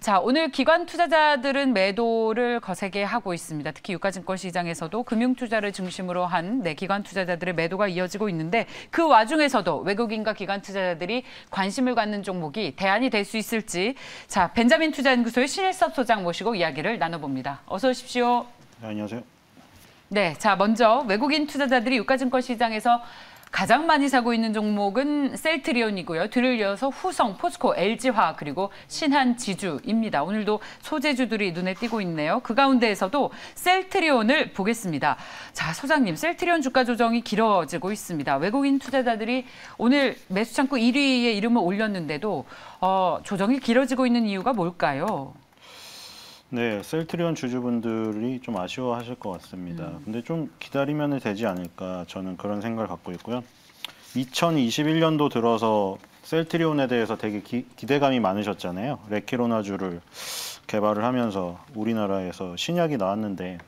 자, 오늘 기관 투자자들은 매도를 거세게 하고 있습니다. 특히 유가증권 시장에서도 금융투자를 중심으로 한 기관 투자자들의 매도가 이어지고 있는데 그 와중에서도 외국인과 기관 투자자들이 관심을 갖는 종목이 대안이 될 수 있을지 자, 벤자민 투자연구소의 신일섭 소장 모시고 이야기를 나눠봅니다. 어서 오십시오. 네, 안녕하세요. 네, 자 먼저 외국인 투자자들이 유가증권 시장에서 가장 많이 사고 있는 종목은 셀트리온이고요. 뒤를 이어서 후성, 포스코, LG화학 그리고 신한지주입니다. 오늘도 소재주들이 눈에 띄고 있네요. 그 가운데에서도 셀트리온을 보겠습니다. 자, 소장님, 셀트리온 주가 조정이 길어지고 있습니다. 외국인 투자자들이 오늘 매수 창구 1위에 이름을 올렸는데도 조정이 길어지고 있는 이유가 뭘까요? 네, 셀트리온 주주분들이 좀 아쉬워하실 것 같습니다. 근데 좀 기다리면 되지 않을까 저는 그런 생각을 갖고 있고요. 2021년도 들어서 셀트리온에 대해서 되게 기대감이 많으셨잖아요. 레키로나주를 개발을 하면서 우리나라에서 신약이 나왔는데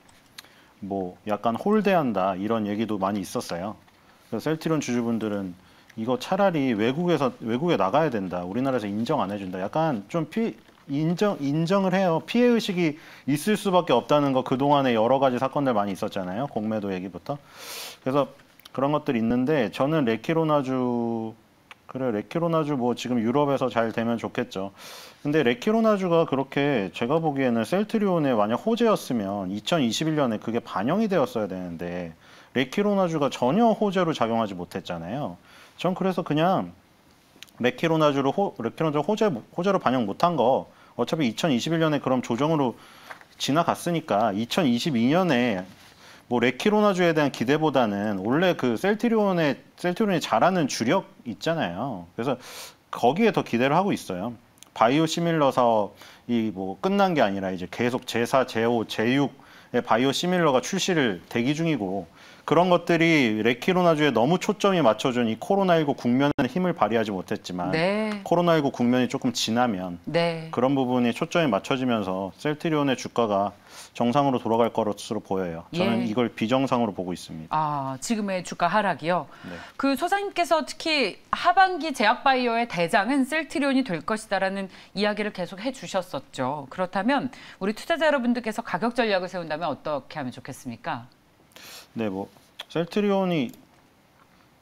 뭐 약간 홀대한다 이런 얘기도 많이 있었어요. 그래서 셀트리온 주주분들은 이거 차라리 외국에 나가야 된다. 우리나라에서 인정 안 해준다. 약간 좀 인정을 해요. 피해의식이 있을 수밖에 없다는 거 그동안에 여러 가지 사건들 많이 있었잖아요. 공매도 얘기부터. 그래서 그런 것들이 있는데 저는 레키로나주 뭐 지금 유럽에서 잘 되면 좋겠죠. 근데 레키로나주가 그렇게 제가 보기에는 셀트리온의 만약 호재였으면 2021년에 그게 반영이 되었어야 되는데 레키로나주가 전혀 호재로 작용하지 못했잖아요. 전 그래서 그냥 레키로나주 호재로 반영 못한 거 어차피 2021년에 그럼 조정으로 지나갔으니까 2022년에 뭐 레키로나주에 대한 기대보다는 원래 그 셀트리온이 잘하는 주력 있잖아요. 그래서 거기에 더 기대를 하고 있어요. 바이오 시밀러 사업이 뭐 끝난 게 아니라 이제 계속 제4, 제5, 제6의 바이오 시밀러가 출시를 대기 중이고 그런 것들이 레키로나주에 너무 초점이 맞춰준 이 코로나19 국면에는 힘을 발휘하지 못했지만 코로나19 국면이 조금 지나면 그런 부분이 초점이 맞춰지면서 셀트리온의 주가가 정상으로 돌아갈 것으로 보여요. 저는 이걸 비정상으로 보고 있습니다. 아, 지금의 주가 하락이요? 네. 그 소장님께서 특히 하반기 제약바이오의 대장은 셀트리온이 될 것이다라는 이야기를 계속 해주셨었죠. 그렇다면 우리 투자자 여러분들께서 가격 전략을 세운다면 어떻게 하면 좋겠습니까? 네, 뭐 셀트리온이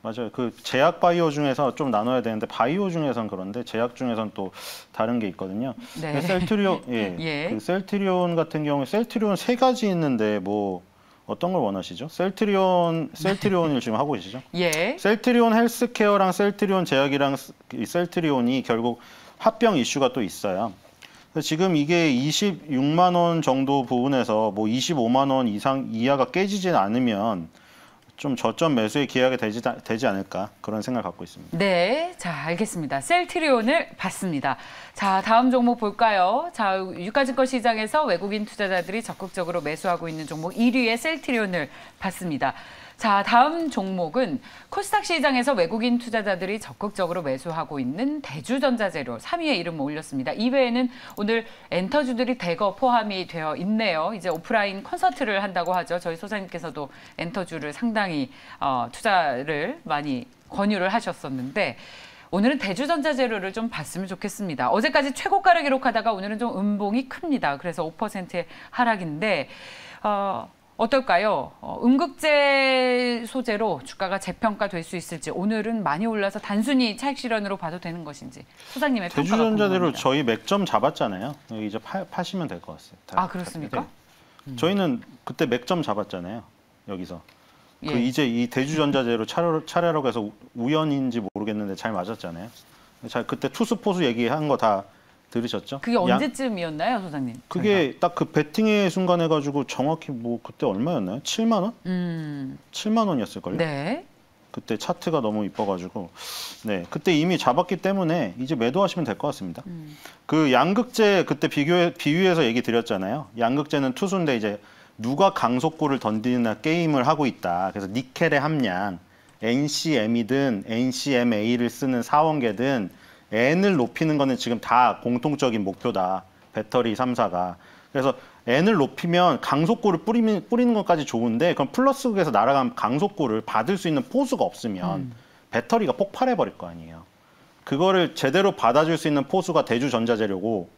맞아요. 그 제약 바이오 중에서 좀 나눠야 되는데 바이오 중에선 그런데 제약 중에선 또 다른 게 있거든요. 네. 셀트리온 그 셀트리온 같은 경우에 셀트리온 3가지 있는데 뭐 어떤 걸 원하시죠? 셀트리온을 지금 하고 계시죠? 예. 셀트리온 헬스케어랑 셀트리온 제약이랑 셀트리온이 결국 합병 이슈가 또 있어요. 지금 이게 26만 원 정도 부분에서 뭐 25만 원 이하가 깨지지 않으면 좀 저점 매수의 기회가 되지 않을까 그런 생각을 갖고 있습니다. 네, 자 알겠습니다. 셀트리온을 봤습니다. 자 다음 종목 볼까요? 자 유가증권 시장에서 외국인 투자자들이 적극적으로 매수하고 있는 종목 1위의 셀트리온을 봤습니다. 자 다음 종목은 코스닥 시장에서 외국인 투자자들이 적극적으로 매수하고 있는 대주전자재료 3위에 이름을 올렸습니다. 이외에는 오늘 엔터주들이 대거 포함이 되어 있네요. 이제 오프라인 콘서트를 한다고 하죠. 저희 소장님께서도 엔터주를 상당히 투자를 많이 권유를 하셨었는데 오늘은 대주전자재료를 좀 봤으면 좋겠습니다. 어제까지 최고가를 기록하다가 오늘은 좀 음봉이 큽니다. 그래서 5%의 하락인데 어떨까요? 음극재 소재로 주가가 재평가될 수 있을지 오늘은 많이 올라서 단순히 차익 실현으로 봐도 되는 것인지 소장님의 평가가 궁금합니다. 대주전자재료 저희 맥점 잡았잖아요. 이제 파시면 될 것 같아요. 아 그렇습니까? 저희는 그때 맥점 잡았잖아요. 여기서. 예. 이제 이 대주전자재료 차례라고 해서 우연인지 모르겠는데 잘 맞았잖아요. 그때 투수포수 얘기한 거 다 들으셨죠? 그게 언제쯤이었나요, 소장님? 그게 딱 그 베팅의 순간 해가지고 정확히 뭐 그때 얼마였나요? 7만 원? 7만 원이었을걸요? 네. 그때 차트가 너무 이뻐가지고 네 그때 이미 잡았기 때문에 이제 매도하시면 될 것 같습니다. 그 양극재 그때 비유해서 얘기 드렸잖아요. 양극재는 투수인데 이제 누가 강속구를 던지는 게임을 하고 있다. 그래서 니켈의 함량 NCM이든 NCMA를 쓰는 사원계든 N을 높이는 거는 지금 다 공통적인 목표다. 배터리 3사가. 그래서 N을 높이면 강속구를 뿌리는 것까지 좋은데 그럼 플러스극에서 날아간 강속구를 받을 수 있는 포수가 없으면 배터리가 폭발해버릴 거 아니에요. 그거를 제대로 받아줄 수 있는 포수가 대주전자재료고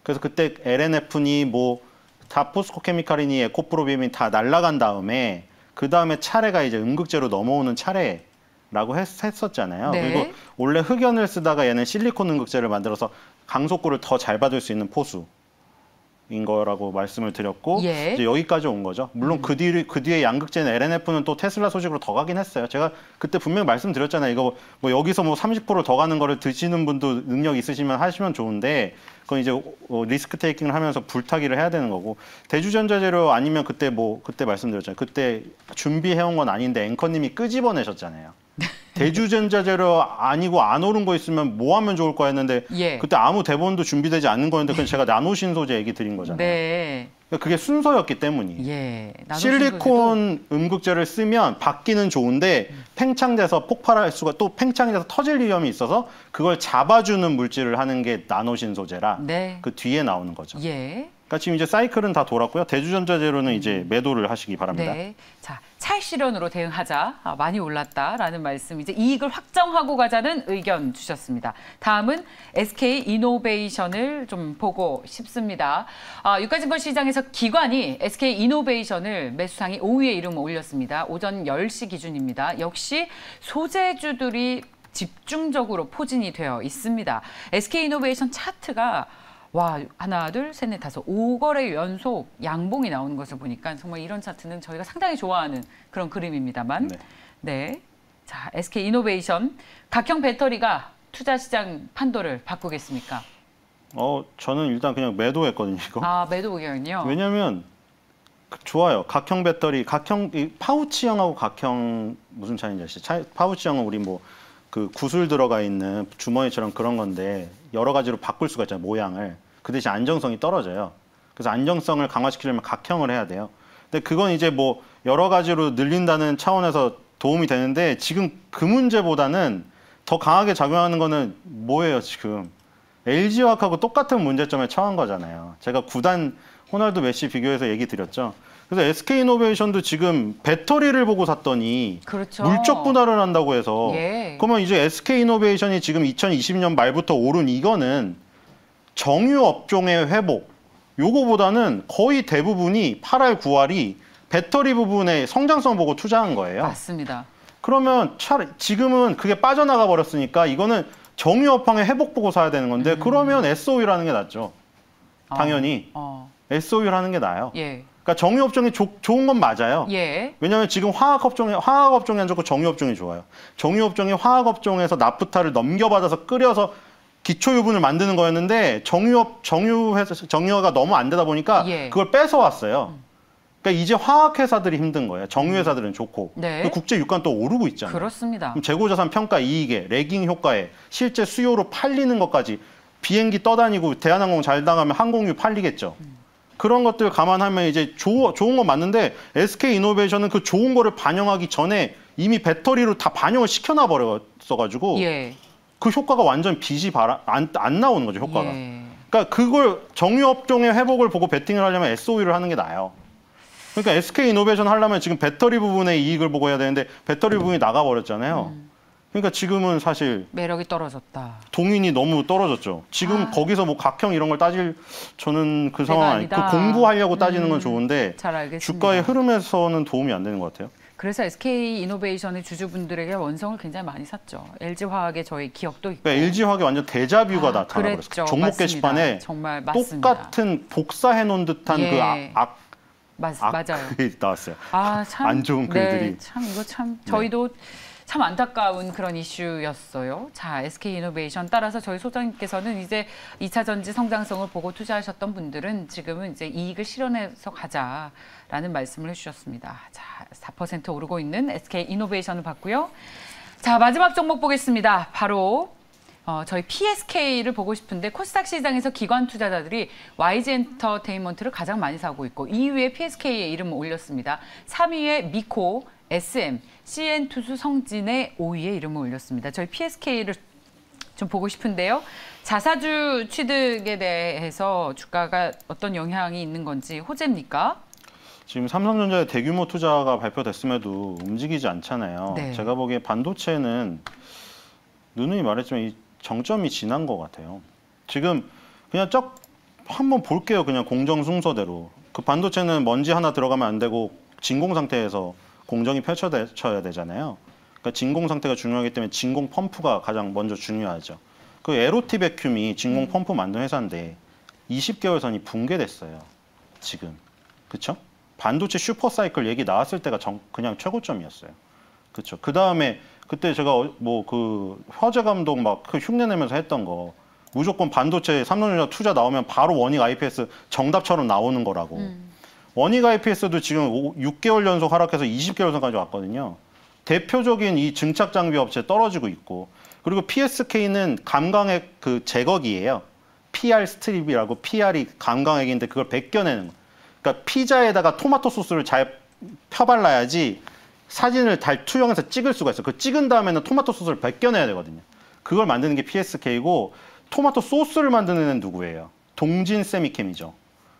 그래서 그때 LNF니 뭐 다 포스코케미칼이니 에코프로비엠이 다 날아간 다음에 그 다음에 차례가 이제 음극재로 넘어오는 차례라고 했었잖아요. 네. 그리고 원래 흑연을 쓰다가 얘는 실리콘 음극재를 만들어서 강속구를 더 잘 받을 수 있는 포수인 거라고 말씀을 드렸고 예. 이제 여기까지 온 거죠. 물론 그 뒤에 양극재는 LNF는 또 테슬라 소식으로 더 가긴 했어요. 제가 그때 분명히 말씀드렸잖아요. 이거 뭐 여기서 뭐 30%더 가는 거를 드시는 분도 능력 있으시면 하시면 좋은데 그건 이제 리스크 테이킹을 하면서 불타기를 해야 되는 거고 대주전자재료 아니면 그때 말씀드렸잖아요. 그때 준비해온 건 아닌데 앵커님이 끄집어내셨잖아요. 대주전자재료 아니고 안 오른 거 있으면 뭐 하면 좋을 거 했는데 예. 그때 아무 대본도 준비되지 않는 거였는데 그건 제가 나노신소재 얘기 드린 거잖아요. 네. 그러니까 그게 순서였기 때문이. 예. 실리콘 음극재를 쓰면 받기는 좋은데 팽창돼서 폭발할 수가 또 팽창이 돼서 터질 위험이 있어서 그걸 잡아주는 물질을 하는 게 나노신소재라 네. 그 뒤에 나오는 거죠. 예. 그러니까 지금 이제 사이클은 다 돌았고요. 대주전자재료는 이제 매도를 하시기 바랍니다. 네. 자, 찰실현으로 대응하자. 많이 올랐다라는 말씀. 이제 이익을 확정하고 가자는 의견 주셨습니다. 다음은 SK 이노베이션을 좀 보고 싶습니다. 유가증권 시장에서 기관이 SK 이노베이션을 매수상위 5위에 이름을 올렸습니다. 오전 10시 기준입니다. 역시 소재주들이 집중적으로 포진이 되어 있습니다. SK 이노베이션 차트가 와, 하나, 둘, 셋, 넷, 다섯, 5거래 연속 양봉이 나오는 것을 보니까 정말 이런 차트는 저희가 상당히 좋아하는 그런 그림입니다만. 네. 네. 자, SK 이노베이션 각형 배터리가 투자 시장 판도를 바꾸겠습니까? 저는 일단 그냥 매도했거든요, 이거. 매도 의견이요? 왜냐면 좋아요. 각형 배터리, 이 파우치형하고 각형 무슨 차이인지 아시죠? 파우치형은 우리 뭐 그 구슬 들어가 있는 주머니처럼 그런 건데 여러 가지로 바꿀 수가 있잖아요, 모양을. 그 대신 안정성이 떨어져요. 그래서 안정성을 강화시키려면 각형을 해야 돼요. 근데 그건 이제 뭐 여러 가지로 늘린다는 차원에서 도움이 되는데 지금 그 문제보다는 더 강하게 작용하는 거는 뭐예요, 지금? LG화학하고 똑같은 문제점에 처한 거잖아요. 제가 구단 호날두 메시 비교해서 얘기 드렸죠. 그래서 SK이노베이션도 지금 배터리를 보고 샀더니 그렇죠. 물적 분할을 한다고 해서 예. 그러면 이제 SK이노베이션이 지금 2020년 말부터 오른 이거는 정유 업종의 회복 요거보다는 거의 대부분이 8할, 9할이 배터리 부분의 성장성 보고 투자한 거예요. 맞습니다. 그러면 지금은 그게 빠져나가 버렸으니까 이거는 정유 업황의 회복 보고 사야 되는 건데 그러면 SO유라는 게 낫죠. 당연히 SO유를 하는 게 나아요. 예. 그러니까 정유 업종이 좋은 건 맞아요. 예. 왜냐하면 지금 화학 업종이 안 좋고 정유 업종이 좋아요. 정유 업종이 화학 업종에서 나프타를 넘겨받아서 끓여서 기초 유분을 만드는 거였는데 정유화가 너무 안 되다 보니까 예. 그걸 뺏어 왔어요. 그러니까 이제 화학 회사들이 힘든 거예요. 정유 회사들은 좋고 네. 국제 유가는 또 오르고 있잖아요. 그렇습니다. 그럼 재고자산 평가 이익에 레깅 효과에 실제 수요로 팔리는 것까지 비행기 떠다니고 대한항공 잘 나가면 항공유 팔리겠죠. 그런 것들 감안하면 이제 좋은 건 맞는데 SK이노베이션은 그 좋은 거를 반영하기 전에 이미 배터리로 다 반영을 시켜놔 버렸어가지고 예. 그 효과가 완전 빛이 안 나오는 거죠, 효과가. 예. 그러니까 그걸 정유업종의 회복을 보고 베팅을 하려면 SO유를 하는 게 나아요. 그러니까 SK이노베이션 하려면 지금 배터리 부분의 이익을 보고 해야 되는데 배터리 부분이 나가버렸잖아요. 그러니까 지금은 사실 매력이 떨어졌다. 동인이 너무 떨어졌죠. 지금 거기서 뭐 각형 이런 걸 저는 그 상황 아니다. 그 공부하려고 따지는 건 좋은데 잘 알겠습니다. 주가의 흐름에서는 도움이 안 되는 것 같아요. 그래서 SK이노베이션의 주주분들에게 원성을 굉장히 많이 샀죠. LG화학의 저희 기억도 있고. 그러니까 LG화학이 완전 데자뷰가 나타나버렸어요. 종목 맞습니다. 게시판에 정말 맞습니다. 똑같은 복사해놓은 듯한 예. 맞아요. 글이 나왔어요. 참. 안 좋은 글들이. 네, 참 이거 참 저희도 참 안타까운 그런 이슈였어요. 자, SK이노베이션 따라서 저희 소장님께서는 이제 2차 전지 성장성을 보고 투자하셨던 분들은 지금은 이제 이익을 실현해서 가자라는 말씀을 해주셨습니다. 자, 4% 오르고 있는 SK이노베이션을 봤고요. 자, 마지막 종목 보겠습니다. 바로 저희 PSK를 보고 싶은데 코스닥 시장에서 기관 투자자들이 YG엔터테인먼트를 가장 많이 사고 있고 2위에 PSK의 이름을 올렸습니다. 3위에 미코, SM, CN투수성진의 5위에 이름을 올렸습니다. 저희 PSK를 좀 보고 싶은데요. 자사주 취득에 대해서 주가가 어떤 영향이 있는 건지 호재입니까? 지금 삼성전자의 대규모 투자가 발표됐음에도 움직이지 않잖아요. 네. 제가 보기에 반도체는 누누이 말했지만 이 정점이 지난 것 같아요. 지금 그냥 한번 볼게요. 그냥 공정 순서대로. 그 반도체는 먼지 하나 들어가면 안 되고 진공 상태에서 공정이 펼쳐져야 되잖아요. 그러니까 진공 상태가 중요하기 때문에 진공 펌프가 가장 먼저 중요하죠. 그 에로티 베큐미 진공 펌프 만든 회사인데 20개월 선이 붕괴됐어요. 지금. 그렇죠? 반도체 슈퍼사이클 얘기 나왔을 때가 그냥 최고점이었어요. 그렇죠. 그다음에 그때 제가 뭐 그 화재 감독 막 그 흉내 내면서 했던 거 무조건 반도체 삼성전자 투자 나오면 바로 원익 IPS 정답처럼 나오는 거라고. 원익 IPS도 지금 6개월 연속 하락해서 20개월 선까지 왔거든요. 대표적인 이 증착 장비 업체 떨어지고 있고, 그리고 PSK는 감광액 그 제거기예요. PR 스트립이라고, PR이 감광액인데 그걸 벗겨내는 거. 그러니까 피자에다가 토마토 소스를 잘 펴발라야지 사진을 잘 투영해서 찍을 수가 있어요. 그 찍은 다음에는 토마토 소스를 벗겨내야 되거든요. 그걸 만드는 게 PSK고, 토마토 소스를 만드는 애는 누구예요? 동진 세미캠이죠.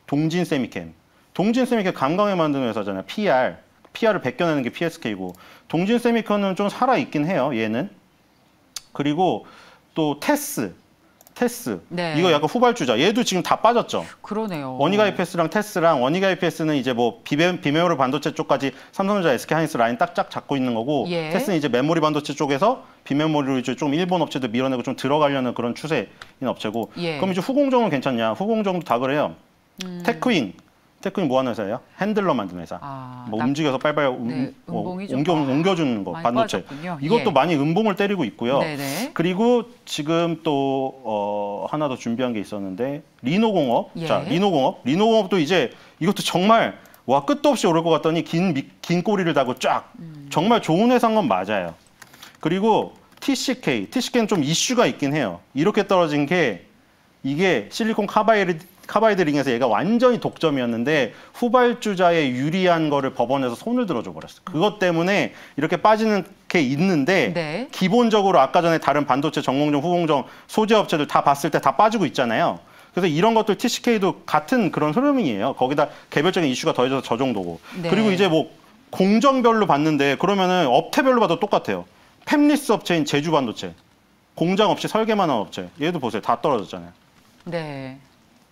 동진 세미캠. 동진 세미캠 감광액 만드는 회사잖아요. PR을 벗겨내는 게 PSK고, 동진 세미캠은 좀 살아있긴 해요. 얘는. 그리고 또 테스. 네. 이거 약간 후발주자. 얘도 지금 다 빠졌죠. 그러네요. 원익 IPS랑 테스랑, 원익 IPS는 이제 뭐 비메모리 반도체 쪽까지 삼성전자 SK하이닉스 라인 딱짝 잡고 있는 거고, 예. 테스는 이제 메모리 반도체 쪽에서 비메모리를 이제 좀 일본 업체들 밀어내고 좀 들어가려는 그런 추세인 업체고. 예. 그럼 이제 후공정은 괜찮냐? 후공정도 다 그래요. 테크윙 뭐 하는 회사예요? 핸들러 만드는 회사. 뭐 움직여서 빨빨 음봉이 좀 옮겨주는 거, 반도체. 빠졌군요. 이것도 예. 많이 음봉을 때리고 있고요. 네네. 그리고 지금 또 하나 더 준비한 게 있었는데, 리노공업. 예. 자, 리노공업도 이제 이것도 정말 와 끝도 없이 오를 것 같더니 긴 꼬리를 달고 쫙. 정말 좋은 회사인 건 맞아요. 그리고 TCK는 좀 이슈가 있긴 해요. 이렇게 떨어진 게, 이게 실리콘 카바이드 링에서 얘가 완전히 독점이었는데 후발주자의 유리한 거를 법원에서 손을 들어줘 버렸어요. 그것 때문에 이렇게 빠지는 게 있는데, 네. 기본적으로 아까 전에 다른 반도체 전공정, 후공정, 소재 업체들 다 봤을 때 다 빠지고 있잖아요. 그래서 이런 것들 TCK도 같은 그런 흐름이에요. 거기다 개별적인 이슈가 더해져서 저 정도고. 네. 그리고 이제 뭐 공정별로 봤는데, 그러면은 업태별로 봐도 똑같아요. 팹리스 업체인 제주 반도체, 공장 없이 설계만 한 업체. 얘도 보세요. 다 떨어졌잖아요. 네.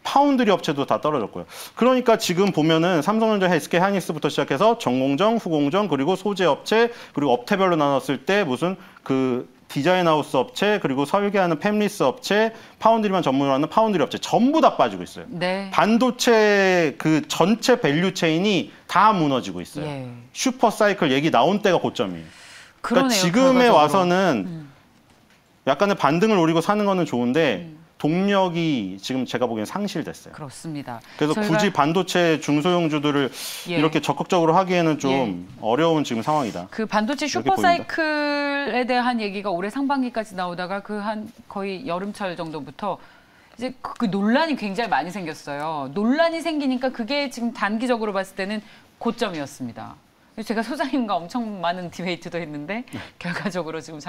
파운드리 업체도 다 떨어졌고요. 그러니까 지금 보면은 삼성전자, SK 하이닉스부터 시작해서 전공정, 후공정, 그리고 소재 업체, 그리고 업태별로 나눴을 때 무슨 그 디자인 하우스 업체, 그리고 설계하는 팹리스 업체, 파운드리만 전문으로 하는 파운드리 업체 전부 다 빠지고 있어요. 네. 반도체 그 전체 밸류 체인이 다 무너지고 있어요. 예. 슈퍼 사이클 얘기 나온 때가 고점이에요. 그러니까 그러네요, 지금에 결과적으로. 와서는 약간의 반등을 노리고 사는 거는 좋은데, 동력이 지금 제가 보기엔 상실됐어요. 그렇습니다. 그래서 굳이 반도체 중소형주들을 예. 이렇게 적극적으로 하기에는 좀 어려운 지금 상황이다. 그 반도체 이렇게 슈퍼사이클에 대한 얘기가 올해 상반기까지 나오다가 그 한 거의 여름철 정도부터 이제 그 논란이 굉장히 많이 생겼어요. 논란이 생기니까 그게 지금 단기적으로 봤을 때는 고점이었습니다. 제가 소장님과 엄청 많은 디베이트도 했는데 결과적으로 지금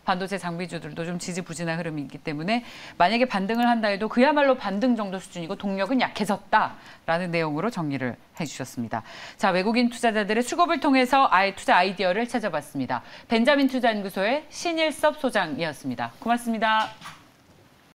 반도체 장비주들도 좀 지지부진한 흐름이 있기 때문에 만약에 반등을 한다 해도 그야말로 반등 정도 수준이고 동력은 약해졌다라는 내용으로 정리를 해주셨습니다. 자, 외국인 투자자들의 수급을 통해서 투자 아이디어를 찾아봤습니다. 벤자민 투자연구소의 신일섭 소장이었습니다. 고맙습니다.